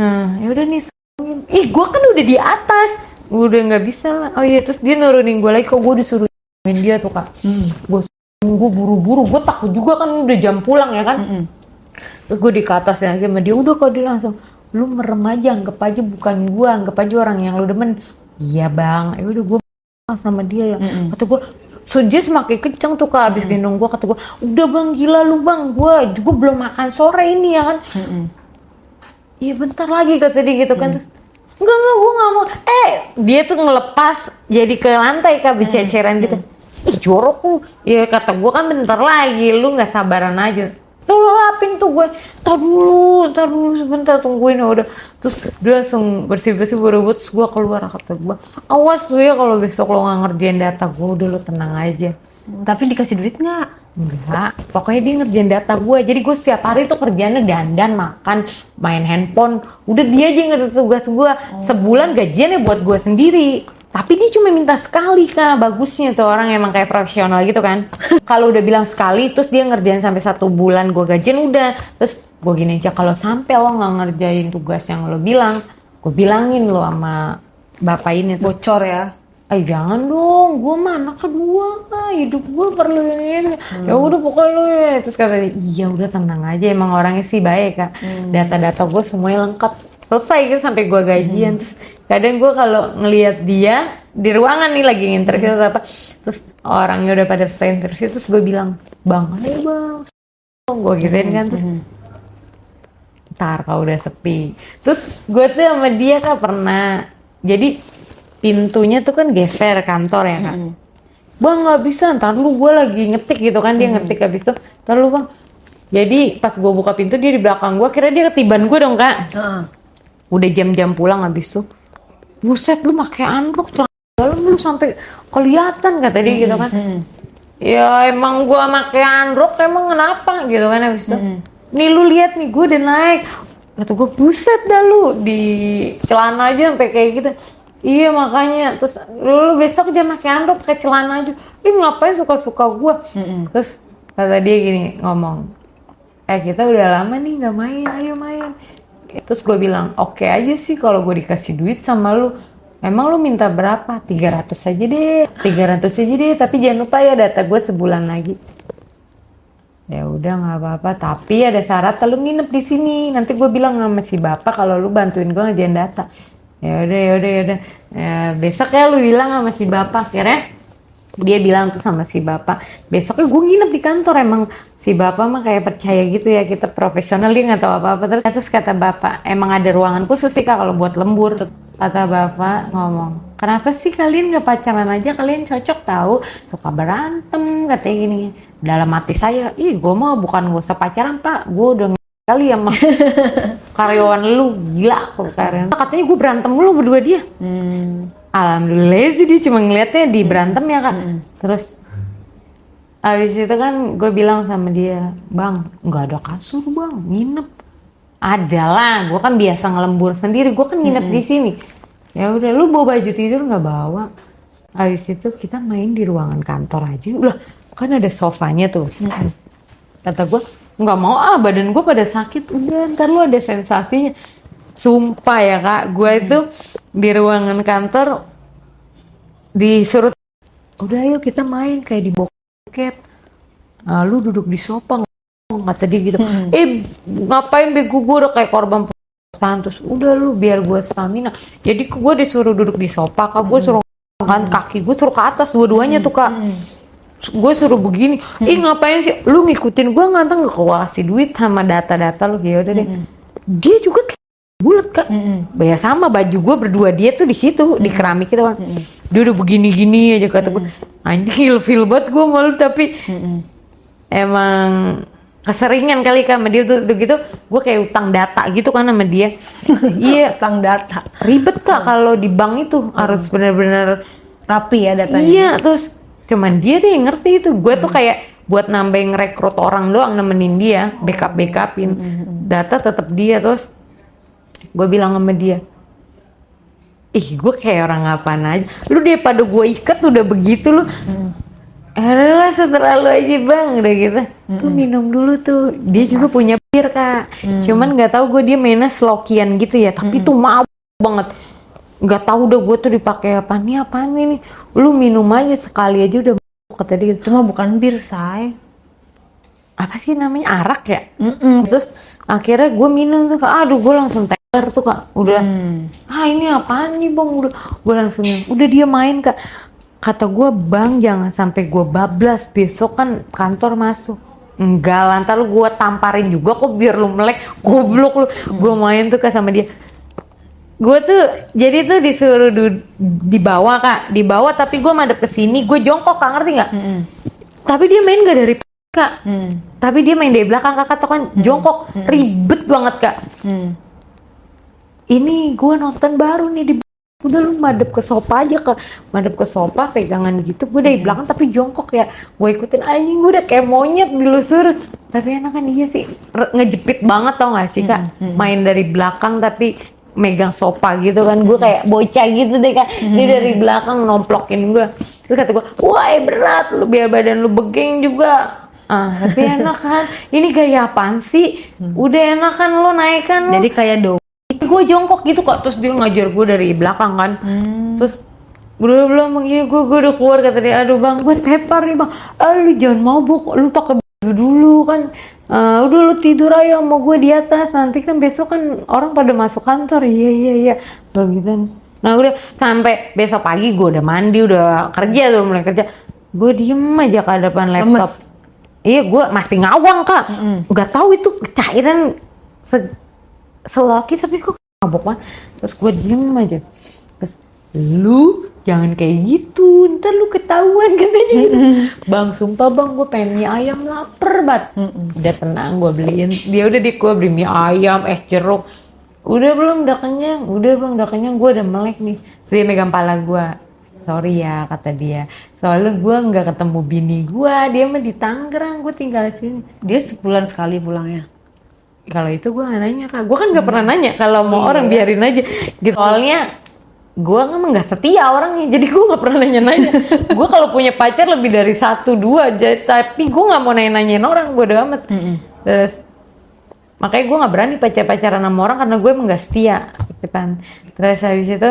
ya udah nih sangin. Gue kan udah di atas, udah nggak bisa lah. Oh iya, terus dia nurunin gue lagi. Kok gue disuruh dia tuh Kak. Gue buru-buru, gue takut juga kan udah jam pulang ya kan. Terus gue di atas lagi sama dia. Udah kok dia langsung, lu merem aja, anggap aja bukan gue, anggap aja orang yang lu demen. Iya Bang. Ya udah gue sama dia ya. Kata gue, so dia semakin kenceng tuh Kak. Abis gendong gue, kata gue, udah Bang, gila lu Bang, gue belum makan sore ini ya kan. Iya bentar lagi kata dia gitu kan. Terus enggak gue nggak mau. Dia tuh ngelepas jadi ke lantai Kak, bececeran gitu. Jorok lu. Ya kata gue kan bentar lagi, lu nggak sabaran aja. Tuh lapin tuh gue. Tar dulu sebentar, tungguin. Udah. Terus dia langsung bersih-bersih berebut. Terus gue keluar, kata gue, awas lu ya kalau besok lo nggak ngerjain data gue. Udah lu tenang aja. Tapi dikasih duit nggak? Enggak, pokoknya dia ngerjain data gue. Jadi gue setiap hari tuh kerjaannya dandan, makan, main handphone. Udah dia aja yang ngerjain tugas gue. Sebulan gajiannya buat gue sendiri. Tapi dia cuma minta sekali Kak, bagusnya tuh orang emang kayak profesional gitu kan. Kalau udah bilang sekali, terus dia ngerjain sampai 1 bulan, gue gajian udah. Terus gue gini aja, kalau sampai lo nggak ngerjain tugas yang lo bilang, gue bilangin lo sama bapak ini tuh. Bocor ya. Jangan dong, gue mah anak kedua Kak, hidup gue perlu ini. Ya udah pokoknya lo ya. Terus kata dia, iya udah tenang aja, emang orangnya sih baik Kak. Data-data gue semuanya lengkap. Selesai gitu sampai gue gajian. Terus kadang gue kalau ngelihat dia di ruangan nih lagi interview atau apa, terus orangnya udah pada selesai interview, terus gue bilang, bang, ayo bang, gue gituin kan. Terus ntar kalau udah sepi, terus gue tuh sama dia Kak pernah, jadi pintunya tuh kan geser kantor ya Kak. Bang nggak bisa, ntar lu, gue lagi ngetik gitu kan, dia ngetik habis itu, ntar lu bang. Jadi pas gue buka pintu dia di belakang gue, kira dia ketiban gue dong Kak. Udah jam-jam pulang habis itu, buset lu pakai androk dalam lu sampai kelihatan kata dia gitu kan. Ya emang gue pakai androk emang kenapa gitu kan habis itu. Nih lu lihat nih gue udah naik. Kata gue buset dah lu di celana aja sampai kayak gitu. Iya makanya, terus lu besok jangan pakai androk, pakai celana aja. Ngapain suka-suka gue. Terus kata dia gini ngomong, kita udah lama nih nggak main, ayo main. Terus gue bilang, oke aja sih kalau gue dikasih duit sama lu. Emang lu minta berapa? 300 aja deh, 300 aja deh. Tapi jangan lupa ya data gue sebulan lagi. Ya udah nggak apa-apa. Tapi ada syarat, lu nginep di sini. Nanti gue bilang sama si bapak kalau lu bantuin gue ngerjain data. Ya udah. Besok ya lu bilang sama si bapak. Akhirnya dia bilang tuh sama si bapak, besoknya gue nginep di kantor. Emang si bapak mah kayak percaya gitu ya, kita profesional, dia nggak tahu apa-apa. Terus kata bapak, emang ada ruangan khusus sih Kak kalau buat lembur. Kata bapak ngomong, kenapa sih kalian nggak pacaran aja, kalian cocok tahu, suka berantem katanya gini. Dalam hati saya, gue mah bukan gak usah pacaran Pak, gue udah kali ya mah karyawan lu, gila kalau karyawan. Katanya gue berantem mulu berdua dia. Alhamdulillah sih dia cuma ngeliatnya di berantem ya Kak. Terus abis itu kan gue bilang sama dia, bang nggak ada kasur bang, nginep. Ada lah, gue kan biasa ngelembur sendiri, gue kan nginep di sini. Ya udah lu bawa baju tidur nggak bawa. Abis itu kita main di ruangan kantor aja. Udah kan ada sofanya tuh. Kata gue nggak mau badan gue pada sakit. Udah ntar lu ada sensasinya. Sumpah ya Kak, gue itu di ruangan kantor disuruh, udah ayo kita main kayak di bokep. Lu duduk di sofa, kata dia gitu. Ngapain bego, gue udah kayak korban perusahaan. Terus udah lu biar gue stamina. Jadi gue disuruh duduk di sofa Kak, gue suruh kan kaki gue suruh ke atas dua-duanya tuh Kak. Gue suruh begini, ngapain sih lu ngikutin gue, nganteng gak kasih duit sama data-data lu. Ya udah deh. Dia juga bulat Kak, ya sama baju gue berdua dia tuh di situ di keramik itu kan. Dia udah begini-gini aja kata gue, anjing ilfil banget gue malu. Tapi emang keseringan kali Kak sama dia tuh gitu, gue kayak utang data gitu kan sama dia. Iya, Utang data. ribet Kak kalau di bank itu harus benar-benar Rapi ya datanya. iya. Terus cuman dia deh yang ngerti itu, gue tuh kayak buat nambahin rekrut orang doang, nemenin dia, backupin data tetap dia. Terus gue bilang sama dia, gue kayak orang apaan aja, lu daripada gue ikat udah begitu lu. Lah setelah lu aja bang, udah gitu. Tuh minum dulu tuh, dia juga punya bir Kak. Cuman nggak tahu gue dia mainnya slokian gitu ya, tapi tuh mabuk banget. Nggak tahu udah gue tuh dipakai apaan ini. Lu minum aja sekali aja udah mabuk, kata dia. Cuma bukan bir, say. Apa sih namanya, arak ya? Terus akhirnya gue minum tuh Kak, aduh gue langsung teler tuh Kak, udah ini apaan nih bang, udah gue langsung udah dia main Kak. Kata gue, bang jangan sampai gue bablas, besok kan kantor masuk. Enggak lah, ntar lu gue tamparin juga kok biar lu melek, goblok lu. Gue main tuh Kak sama dia. Gue tuh jadi tuh disuruh di bawah Kak, di bawah tapi gue madep ke sini, gue jongkok Kak, ngerti nggak? Tapi dia main gak dari Kak, tapi dia main dari belakang Kakak tuh kan jongkok, ribet banget Kak. Ini gue nonton baru nih di, udah lu madep ke sofa aja Kak, madep ke sofa pegangan gitu, gue dari belakang tapi jongkok ya, gue ikutin anjing, gue udah kayak monyet dilusur. Tapi enak kan, iya sih ngejepit banget tau gak sih Kak, main dari belakang tapi megang sofa gitu kan, gue kayak bocah gitu deh kan, dia dari belakang nomplokin gue, terus kata gue, wah berat, lu biar badan lu begeng juga, tapi enak kan, ini gaya apaan sih, udah enak kan lo naik kan lo. Jadi kayak Gue jongkok gitu kok, terus dia ngajar gue dari belakang kan, terus belum bang, iya gue udah keluar, kata dia, aduh bang gue tepar nih bang, lu jangan mabuk, lu pakai baju dulu kan. Udah lu tidur aja sama gue di atas, nanti kan besok kan orang pada masuk kantor. Iya begitu. Nah udah sampai besok pagi gue udah mandi, udah kerja tuh, mulai kerja, gue diem aja ke depan laptop. Iya gue masih ngawang kak, nggak tahu itu cairan seloki tapi kok mabok banget. Terus gue diem aja, terus lu jangan kayak gitu, ntar lu ketahuan katanya gitu. Bang sumpah bang gue pengen mie ayam, lapar banget. Udah tenang, gue beliin, dia udah gue beli mie ayam, es jeruk. Udah belum, udah kenyang, udah bang udah kenyang, gue udah melek nih. Terus dia megang pala gue, sorry ya kata dia, soalnya gue nggak ketemu bini gue, dia mah di Tangerang, gue tinggal di sini. dia sebulan sekali pulangnya. Kalau itu gue nggak nanya kak, gue kan nggak pernah nanya, kalau mau orang biarin aja gitu. Soalnya gue kan nggak setia orangnya, jadi gue nggak pernah nanya-nanya. Gue kalau punya pacar lebih dari 1, 2 aja, tapi gue nggak mau nanya-nanyain orang, bodo amat. Terus makanya gue nggak berani pacaran sama orang karena gue emang nggak setia, gitu kan. Terus habis itu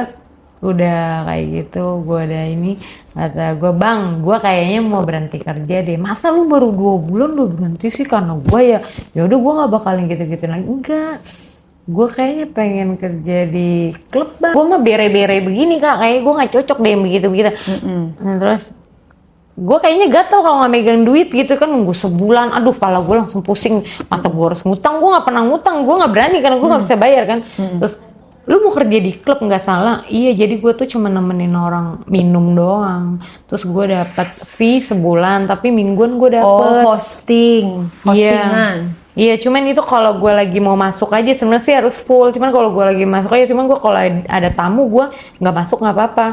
udah kayak gitu, gue ada ini, kata gue, bang gue kayaknya mau berhenti kerja deh. Masa lu baru 2 bulan lu berhenti sih? Karena gue ya udah gue nggak bakalan gitu-gitu lagi. Enggak, gue kayaknya pengen kerja di klub bang. Gue mah bere-bere begini kak, kayak gue nggak cocok deh begitu-begitu. Nah, terus gue kayaknya gatel kalau nggak megang duit gitu kan, nunggu sebulan, aduh kepala gue langsung pusing. Masa gue harus ngutang? Gue nggak pernah ngutang, gue nggak berani karena gue nggak bisa bayar kan. Terus lu mau kerja di klub, nggak salah. Iya, jadi gue tuh cuma nemenin orang minum doang. Terus gue dapat fee sebulan, tapi mingguan gue dapet. Hostingan. Iya, cuman itu kalau gue lagi mau masuk aja sebenarnya sih harus full. Cuman kalau gue lagi masuk aja, cuman gue kalau ada tamu gue nggak masuk nggak apa-apa.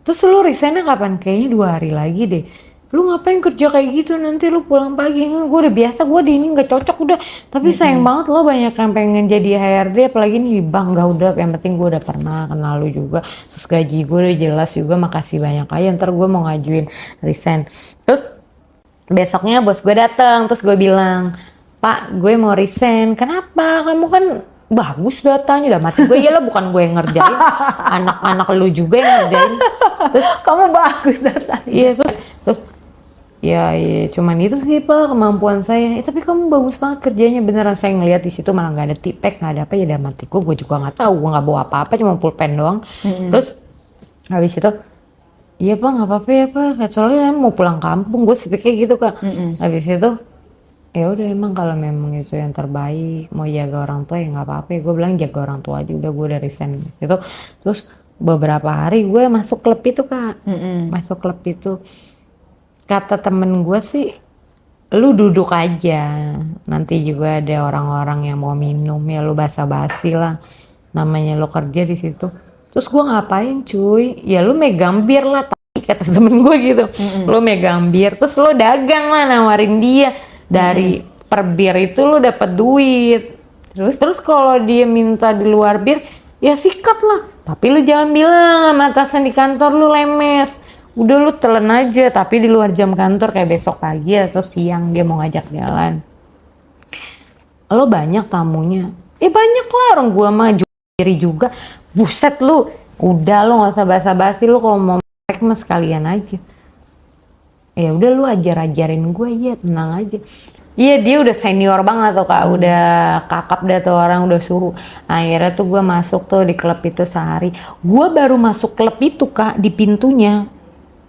Terus lu resignnya kapan? Kayaknya 2 hari lagi deh. Lu ngapain kerja kayak gitu, nanti lu pulang pagi? Gue udah biasa, gue di ini nggak cocok udah. Tapi sayang banget lo banyak yang pengen jadi HRD, apalagi nih di bank. Nggak, udah, yang penting gue udah pernah kenal lu juga, terus gaji gue udah jelas juga, makasih banyak aja. Ntar gue mau ngajuin resign. Terus besoknya bos gue datang, terus gue bilang, Pak gue mau resign. Kenapa? Kamu kan bagus datanya, udah mati gue. Iyalah, bukan gue yang ngerjain, anak-anak lu juga yang ngerjain. Terus Kamu bagus datanya. iya, terus ya cuman itu sih Pak kemampuan saya. Tapi kamu bagus banget kerjanya, beneran saya ngeliat di situ malah nggak ada tipek, nggak ada apa, ya udah mati gue juga nggak tahu, gue nggak bawa apa-apa, cuma pulpen doang. Terus habis itu, iya Pak nggak apa-apa ya Pak, soalnya mau pulang kampung, gue sepikir gitu Kak. Habis itu ya udah, emang kalau memang itu yang terbaik, mau jaga orang tua ya nggak apa-apa ya. Gue bilang jaga orang tua aja, udah gue udah resign gitu. Terus beberapa hari gue masuk klub itu Kak. Masuk klub itu, kata temen gue sih, lu duduk aja, nanti juga ada orang-orang yang mau minum, ya lu basa-basi lah, namanya lu kerja di situ. Terus gue ngapain cuy? Ya lu megang bir lah, kata temen gue gitu. Lu megang bir, terus lu dagang lah, nawarin dia. Dari per bir itu lu dapat duit. Terus kalau dia minta di luar bir, ya sikat lah. Tapi lu jangan bilang sama atasan di kantor lu lemes. Udah lu telan aja, tapi di luar jam kantor, kayak besok pagi atau siang dia mau ngajak jalan. Lo banyak tamunya. Banyak lah, orang gua mah diri juga. Buset lu, udah lu nggak usah basa-basi, lu kalau mau melek mah sekalian aja. Ya udah lu ajarin gue, iya tenang aja. Iya dia udah senior banget tuh Kak, udah kakap dah tuh orang, udah suruh. Akhirnya tuh gue masuk tuh di klub itu sehari. Gue baru masuk klub itu Kak, di pintunya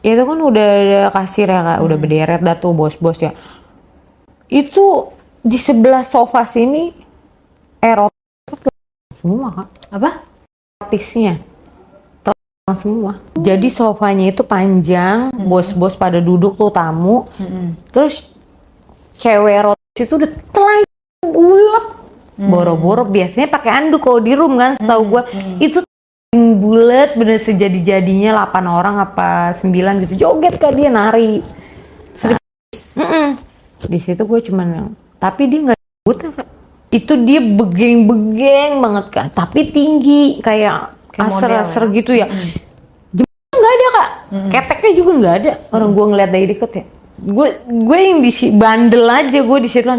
itu kan udah ada kasir ya Kak, udah berderet dah tuh bos-bos ya. Itu di sebelah sofa sini rotat semua Kak. Apa? Rotisnya semua. Jadi sofanya itu panjang, bos-bos pada duduk tuh tamu. Terus cewek rotis itu udah telanjang bulat. Boro-boro biasanya pakai anduk kalau di room kan, setahu gue. Itu bulat bener sejadi-jadinya, 8 orang apa 9 gitu. Joget Kak, dia nari. Di situ gue cuman, tapi dia nggak ribut Kak. Itu dia begeng-begeng banget kan, tapi tinggi kayak aser-aser gitu ya. Jempolnya nggak ada kak, keteknya juga nggak ada. Orang gue ngeliat dari deket ya, gue yang di bandel aja gue di situ.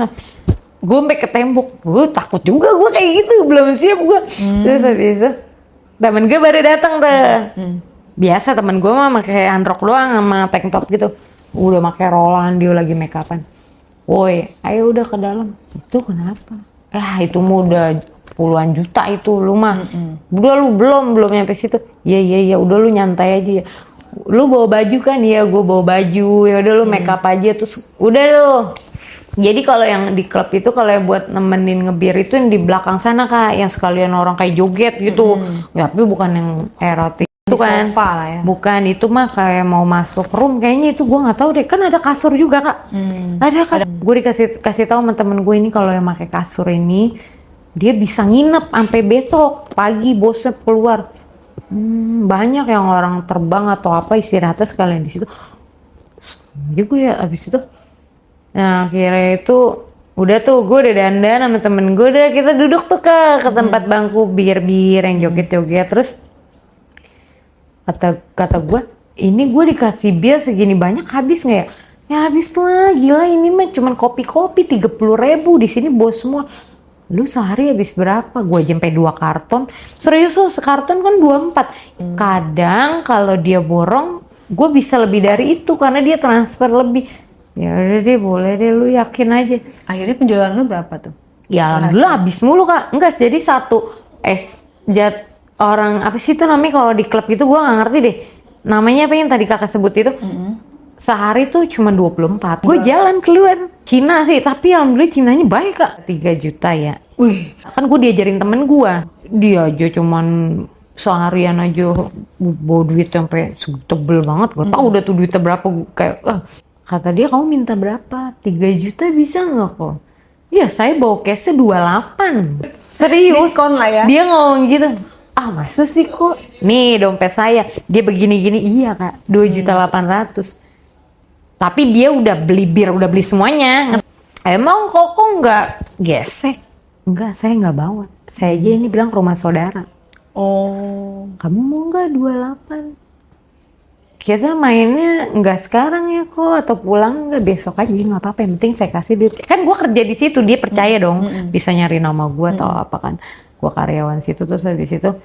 Gue sampai ke tembok, gue takut juga gue kayak gitu, belum siap gue. Terus habis itu temen gue baru datang tuh. Biasa temen gue mah pakai handrok doang sama tank top gitu. Udah pakai rolan, dia lagi make upan. Woi, ayo udah ke dalam. Itu kenapa? Itu mah udah puluhan juta itu lu mah. Udah lu belum nyampe situ. Iya, udah lu nyantai aja ya. Lu bawa baju kan? Iya, gue bawa baju. Ya udah lu make up aja terus udah lu. Jadi kalau yang di klub itu kalau yang buat nemenin ngebir itu yang di belakang sana kak, yang sekalian orang kayak joget gitu. Ya, tapi bukan yang erotik itu kan. Sofa lah ya. Bukan, itu mah kayak mau masuk room kayaknya itu gue nggak tahu deh. Kan ada kasur juga kak. Ada kasur. Gue dikasih tahu sama temen gue ini kalau yang pakai kasur ini dia bisa nginep sampai besok pagi bosnya keluar. Banyak yang orang terbang atau apa istirahatnya sekalian di situ. Jadi gue ya abis itu. Nah akhirnya itu udah tuh gue udah dandan sama temen gue, udah kita duduk tuh ke tempat bangku bir yang joget-joget. Terus kata gue, ini gue dikasih bir segini banyak habis nggak ya? Ya habis lah, gila ini mah cuman kopi-kopi 30.000 di sini bos semua. Lu sehari habis berapa? Gue sampai 2 karton. Serius lo, sekarton kan 24. Kadang kalau dia borong, gue bisa lebih dari itu karena dia transfer lebih. Ya udah deh, boleh deh, lu yakin aja. Akhirnya penjualan lu berapa tuh? Ya alhamdulillah habis mulu kak. Enggak, jadi satu orang apa sih itu namanya kalau di klub itu gue nggak ngerti deh. Namanya apa yang tadi kakak sebut itu? Sehari tuh cuma 24. Gue jalan keluar Cina sih, tapi alhamdulillah Cinanya baik kak. 3 juta ya. Wih, kan gue diajarin temen gue. Dia aja cuman seharian aja bawa duit sampai tebel banget. Gue tau udah tuh duitnya berapa. Kayak kata dia, kamu minta berapa? 3 juta bisa nggak kok? Ya saya bawa cashnya 28. Serius. Diskon lah ya. Dia ngomong gitu. Masa sih kok? Nih dompet saya. Dia begini-gini. Iya kak, 2.800.000. Tapi dia udah beli bir, udah beli semuanya. Emang kok nggak gesek? Enggak, saya nggak bawa. Saya aja ini bilang ke rumah saudara. Oh. Kamu mau nggak 28? Kita mainnya nggak sekarang ya kok, atau pulang nggak besok aja, nggak apa-apa, yang penting saya kasih duit. Kan gue kerja di situ, dia percaya dong bisa nyari nama gue atau apa kan. Gue karyawan situ, terus habis itu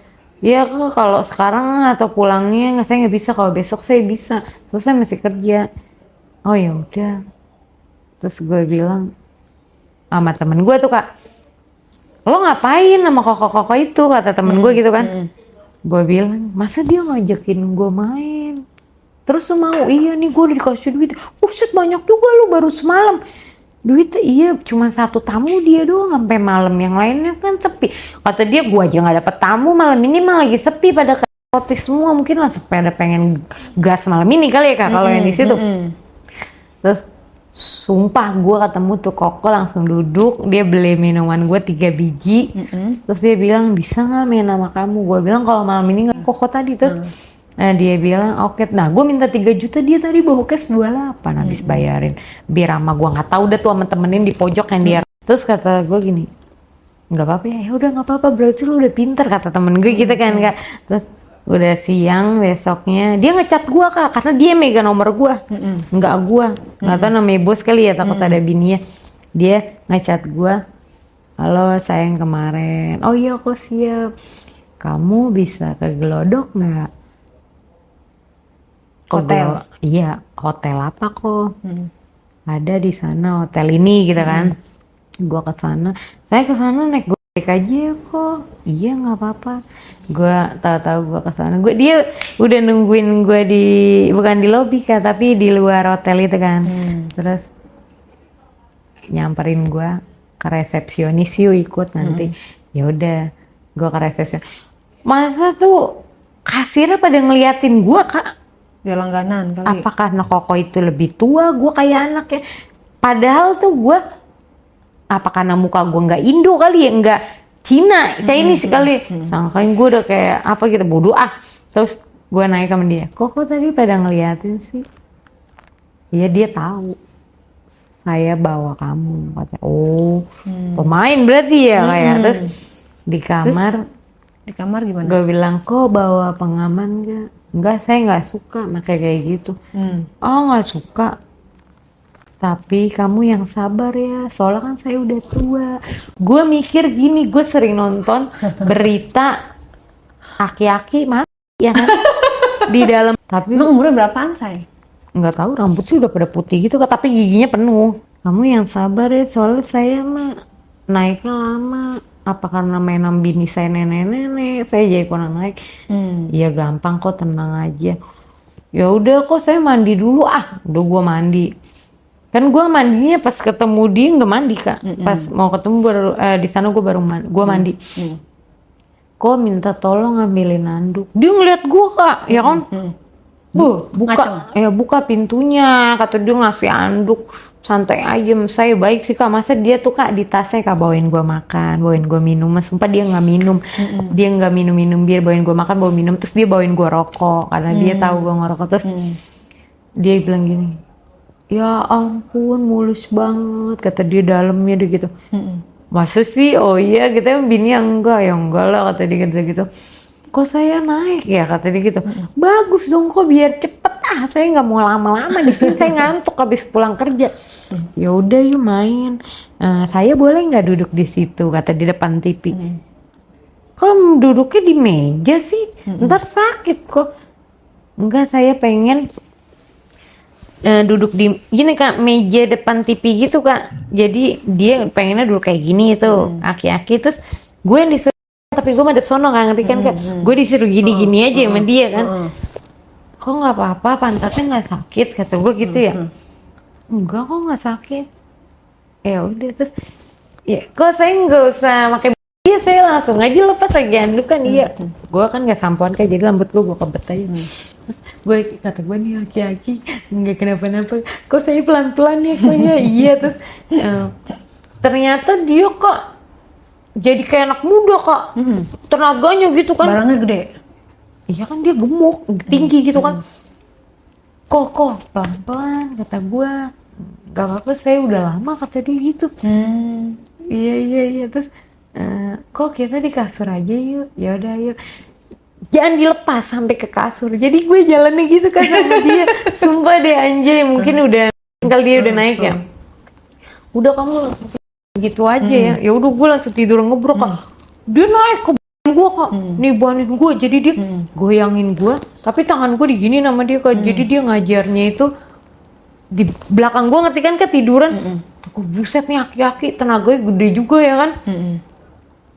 iya kok kalau sekarang atau pulangnya saya nggak bisa, kalau besok saya bisa, terus saya masih kerja. Oh ya udah, terus gue bilang sama temen gue tuh kak, lo ngapain sama koko itu, kata temen gue gitu kan. Gue bilang, masa dia ngajakin gue main? Terus lu mau? Iya nih gue udah dikasih duit. Buset banyak juga lu baru semalam. Duitnya iya cuma 1 tamu dia doang sampai malam, yang lainnya kan sepi. Kata dia, gue aja nggak dapet tamu malam ini, malah lagi sepi pada roti semua, mungkin lah sepeda pengen gas malam ini kali ya kak kalau yang di situ. Terus sumpah gue ketemu tuh Koko langsung duduk, dia beli minuman gue 3 biji. Terus dia bilang, bisa nggak main sama kamu? Gue bilang kalau malam ini nggak. Koko tadi terus nah dia bilang oke. Nah gue minta 3 juta, dia tadi bawa cash 28 habis bayarin bir sama gue, nggak tahu udah tuh sama temenin di pojok yang dia. Terus kata gue gini, nggak apa-apa ya, udah nggak apa-apa, berarti lu udah pinter, kata temen gue gitu kan kak. Terus udah siang besoknya dia ngecat gue kak, karena dia megang nomor gue, nggak gue, nggak tahu namanya bos kali ya, takut ada bininya. Dia ngecat gue, halo sayang kemarin, oh iya aku siap, kamu bisa ke Glodok nggak? Hotel. Iya, hotel apa kok? Ada di sana hotel ini gitu kan. Gua ke sana. Saya ke sana naik Gojek aja ya kok. Iya nggak apa-apa. Gua tahu-tahu gua ke sana. Dia udah nungguin gua bukan di lobi kan, tapi di luar hotel itu kan. Terus nyamperin gua ke resepsionis, yuk ikut nanti. Ya udah, gua ke resepsionis. Masa tuh kasirnya pada ngeliatin gua kak? Ya langganan kali. Apa karena Koko itu lebih tua, gue kayak anaknya. Padahal tuh gue, apa karena muka gue nggak Indo kali ya, nggak Cina, Chinese kali. Sangkain gue udah kayak apa gitu, bodoh ah. Terus gue naik sama dia, Koko tadi pada ngeliatin sih. Iya dia tahu. saya bawa kamu. Kata, oh pemain berarti ya kayak. Terus di kamar gimana? gue bilang, kok bawa pengaman gak? Enggak, saya nggak suka pakai kayak gitu. Oh nggak suka, tapi kamu yang sabar ya, soalnya kan saya udah tua. Gue mikir gini, gue sering nonton berita aki-aki mati ya kan di dalam. Tapi Emang umurnya berapaan, Say? nggak tahu, rambut sih udah pada putih gitu, tapi giginya penuh. Kamu yang sabar ya, soalnya saya mah naiknya lama. Apa karena mainan bini saya nenek-nenek, saya jadi kurang naik. Iya gampang kok, tenang aja. Ya udah kok, saya mandi dulu. Udah gue mandi. Kan gue mandinya pas ketemu dia nggak mandi kak. Pas mau ketemu baru di sana gue baru mandi. Kok minta tolong ngambilin anduk. Dia ngeliat gue kak, ya kan? Buka pintunya, kata dia ngasih anduk. Santai aja, saya baik sih kak. Masa dia tuh kak di tasnya kak bawain gue makan, bawain gue minum. Sumpah dia nggak minum, dia nggak minum biar bawain gue makan, bawa minum. Terus dia bawain gue rokok karena dia tahu gue ngerokok. Terus dia bilang gini, ya ampun mulus banget, kata dia dalamnya deh gitu. Masa sih? Oh iya, kita bini enggak lah, kata dia gitu. Kok saya naik ya, kata dia gitu. Bagus dong, kok biar cepet. Saya nggak mau lama-lama di sini, saya ngantuk habis pulang kerja. Ya udah yuk main. Saya boleh nggak duduk di situ, kata di depan TV. Kok duduknya di meja sih? Ntar sakit kok. Enggak, saya pengen duduk di gini kak, meja depan TV gitu kak. Jadi dia pengennya duduk kayak gini itu, aki-aki. Terus gue yang disuruh, tapi gue madep sono kan, ngerti kan kak? Gue disuruh gini-gini aja sama dia kan. Kok nggak apa-apa, pantatnya nggak sakit, kata gue gitu ya. Enggak kok nggak sakit. Ya udah, terus ya kok saya nggak usah pakai. Iya, saya langsung aja lepas lagi anduk kan. Iya, gue kan nggak sampoan kayak, jadi rambut gue kebet aja. Gue kata gue nih aki-aki nggak kenapa-napa, kok saya pelan-pelan ya koknya. Iya, terus ternyata dia kok jadi kayak anak muda kak. Tenaganya gitu kan, Barangnya gede. iya kan dia gemuk, tinggi gitu kan. Kok pelan-pelan, kata gue. Gak apa-apa, saya udah lama, kata dia gitu. Iya. Terus kok kita di kasur aja yuk. Ya udah yuk. Jangan dilepas sampai ke kasur. Jadi gue jalannya gitu kan sama dia. Sumpah deh anjay, mungkin udah tinggal dia udah naik ya. Udah kamu langsung gitu aja ya. Ya udah gue langsung tidur ngebrok kak. Dia naik ke gue kak, nih banin gue. Jadi dia goyangin gue, tapi tangan gue digini sama dia kak. Jadi dia ngajarnya itu di belakang gue, ngerti kan, ketiduran. Aku buset nih aki-aki, tenaganya gede juga ya kan.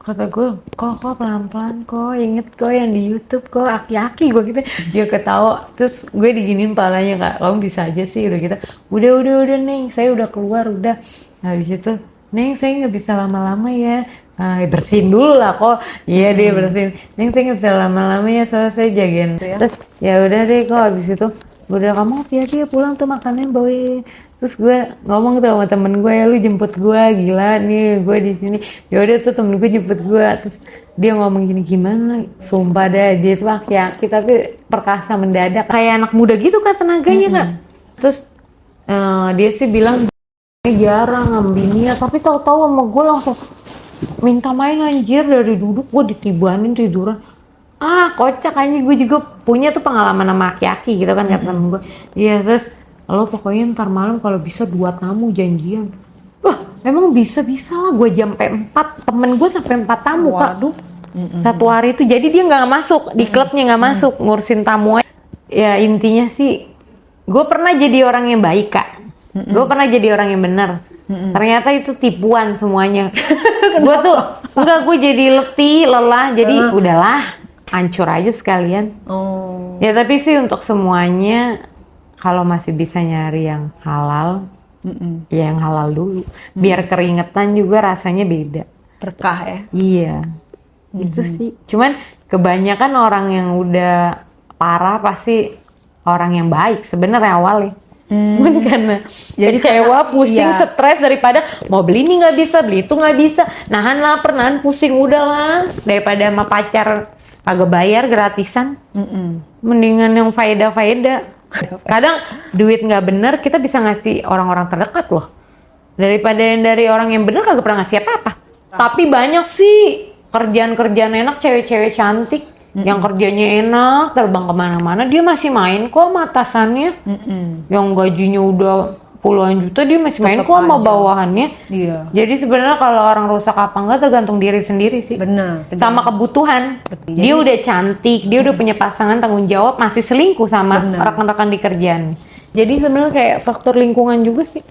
Kata gue, kok pelan-pelan kok, inget kok yang di YouTube kok, aki-aki gue gitu. Dia ketawa, terus gue diginin palanya kak, kamu bisa aja sih, udah gitu. Udah Neng, saya udah keluar, udah. Habis itu, Neng saya nggak bisa lama-lama ya. Bersihin dulu lah kok. Iya dia bersihin. Neng saya nggak bisa lama-lama ya, soalnya saya jagain. Terus ya udah deh kok, habis itu udah kamu hati-hati ya pulang tuh, makannya bawain. Terus gue ngomong tuh sama temen gue, ya lu jemput gue, gila nih gue di sini. Ya udah tuh temen gue jemput gue. Terus dia ngomong gini, gimana? Sumpah dah, dia tuh aki-aki tapi perkasa mendadak, kayak anak muda gitu kan tenaganya kak. Terus dia sih bilang jarang ngambilnya, tapi tahu-tahu sama gue langsung minta main anjir. Dari duduk gue ditibanin tiduran. Kocak aja. Gue juga punya tuh pengalaman sama aki-aki gitu kan, kata temen gue. Iya, terus lo pokoknya ntar malam kalau bisa 2 tamu janjian. Wah emang bisa lah, gue jam sampai 4, temen gue sampai 4 tamu kak. Satu hari itu, jadi dia nggak masuk di klubnya, nggak masuk, ngurusin tamu aja. Ya intinya sih gue pernah jadi orang yang baik kak. Gue pernah jadi orang yang benar. Ternyata itu tipuan semuanya. Gue tuh enggak, gue jadi letih, lelah, jadi udahlah hancur aja sekalian. Ya tapi sih untuk semuanya, kalau masih bisa nyari yang halal, ya yang halal dulu. Biar keringetan juga rasanya beda. Berkah ya? Iya, itu sih. Cuman kebanyakan orang yang udah parah pasti orang yang baik sebenarnya awalnya. Karena jadi kecewa, pusing, stres, daripada mau beli ini nggak bisa, beli itu nggak bisa, nahan lapar, nahan pusing, udahlah daripada sama pacar kagak bayar gratisan. Mendingan yang faedah. Kadang duit nggak bener kita bisa ngasih orang-orang terdekat loh. daripada yang dari orang yang bener kagak pernah ngasih apa-apa. Tapi banyak sih kerjaan-kerjaan enak cewek-cewek cantik yang kerjanya enak, terbang kemana-mana dia masih main kok sama atasannya. Yang gajinya udah puluhan juta dia masih main Tetep kok sama aja. bawahannya. Iya. Jadi sebenarnya kalau orang rusak apa enggak tergantung diri sendiri sih. Benar. Sama kebutuhan. Betul. Dia udah cantik, dia udah punya pasangan, tanggung jawab, masih selingkuh sama Benar. rekan-rekan di kerjaan. Jadi sebenarnya kayak faktor lingkungan juga sih.